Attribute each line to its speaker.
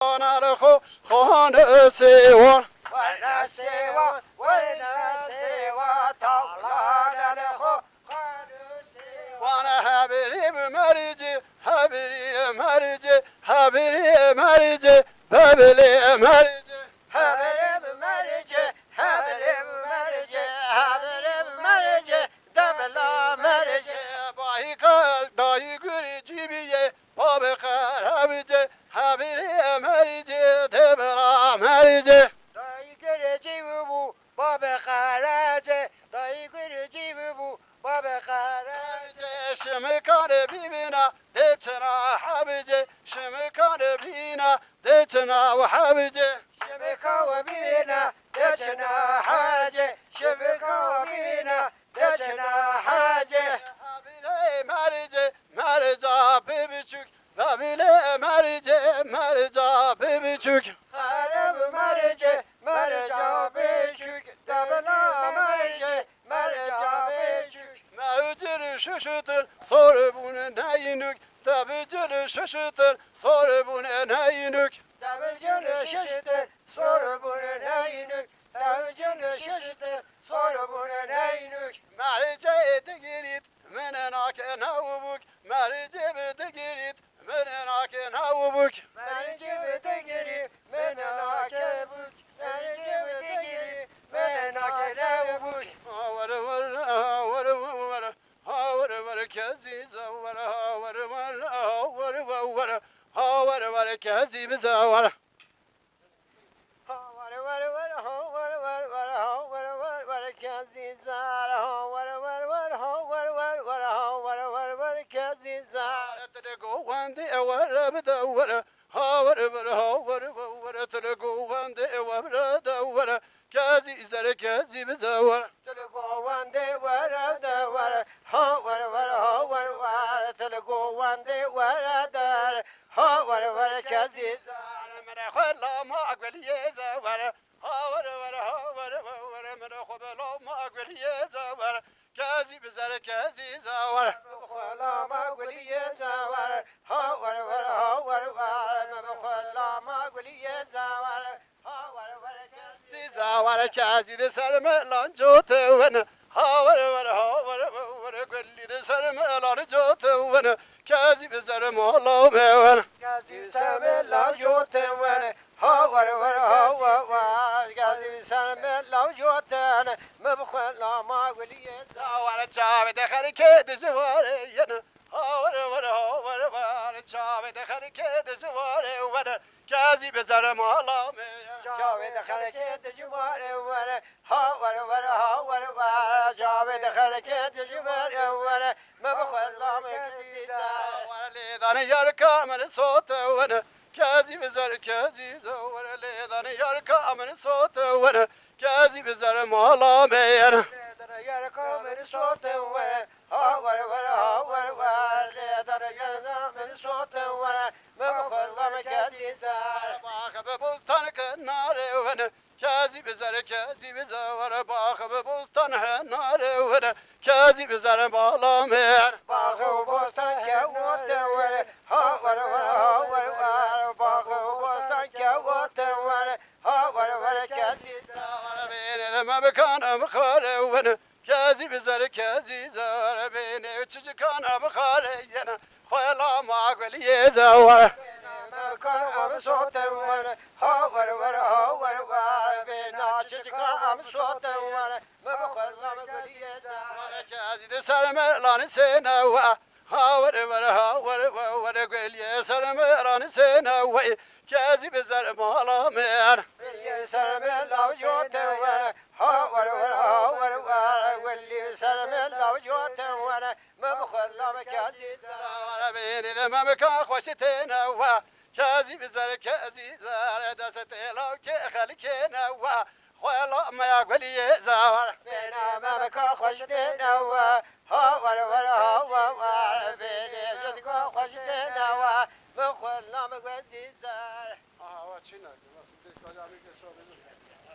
Speaker 1: خانه خو خانه سیوان
Speaker 2: ورنا سوا ورنا سوا طاولان خو خانو سوا
Speaker 1: وانا حبيري بمرجي حبيري مرجي حبيري مرجي بابلي مرجي
Speaker 2: هبرب مرجع هبرب مرجع هبرب مرجع دبلا مرجع
Speaker 1: باهی کار دایی گوری جیبیه باب خرابجی حبیری مریجی دبرا مریجی
Speaker 2: دایی گرجی بو باب خراجه دایی گرجی بو باب خراجه
Speaker 1: شمکان بیبینا دیتنا حبیجی شمکان بینا دیتنا و حبیجی
Speaker 2: شبكة وبينا دجنا حاجة شبكة وبينا دجنا حاجة
Speaker 1: حبیری مریجی مرجا بیبیچوک بابیلی مریجی مرجا بیبیچوک
Speaker 2: هرب مرجع مرجع بيشوك دبلا مرجع مرجع بيشوك
Speaker 1: موجر ششتر صاربون نینوک تبجر ششتر صاربون نینوک
Speaker 2: دبجل ششتر صربون نينك دبجل ششتر صربون نينك
Speaker 1: مرجع دگیرید من ناک نوبوک مرجع دگیرید من ناک نوبوک
Speaker 2: مرجع تجري من العكبوك مرجع تجري من العكبوك
Speaker 1: ور ور ور ور ور ور کزی زور ور ور ور ور ور ور کزی بزور تلقوا وندي ور بدور هاور ور هاور ور تلقوا وندي ور دور كازي زر كازي بزور من خلا ما اقبل يزور هاور ور هاور ور من خبلا ما اقبل يزور كازي بزر كازي زور زور كازي دسر ملان جوت ون هاور ور هاور ور قلي دسر ملان جوت ون كازي بزر مولا مون زور چاو دخل که دزوار ين هاور ور هاور ور چاو دخل که دزوار ون كازي بزر مولا مون
Speaker 2: جاوید خلکت جوار ور ها ور ها ور جاوید خلکت جوار ور مبخلام کسیزا
Speaker 1: لیدان یار کامل صوت ون کازی بزر کازی زور لیدان یار کامل صوت ون کازی بزر مالا میر
Speaker 2: در یار کامل صوت ور ها ور در یار کامل صوت ور مبخلام کسیزا
Speaker 1: باخ به بستان کنار ون کازی بزر کازی بزر باخ به بستان کنار ون کازی بزر مالا میر
Speaker 2: باغ و بستان که ور ها ور باغ و بستان که ور ها ور کسیزا
Speaker 1: ما بکانم خاره ون کازی بزر کازی زار بینه چجکانم خاره ین خیلا ما گلی زوار
Speaker 2: مكان صوت ور ها بينا شجكا صوت ور ما بخلم قليزا
Speaker 1: کازی د سر ملان سینا و هاور ور هاور ور گلی سر ملان سینا و کازی بزر مالا میر
Speaker 2: يسر من لو جوت ور ها واللي يسر من لو جوت ور ما بخلم قليزا
Speaker 1: بینه د ما بکان خوشتینا و کازی بزر کازی زار دست لو که خلکینا و خیلا ما گلی زوار
Speaker 2: بينا ما بكا خشتنا ور ها بينا زدكا خشتنا ور ما خلم قليزا
Speaker 1: آها چی نگه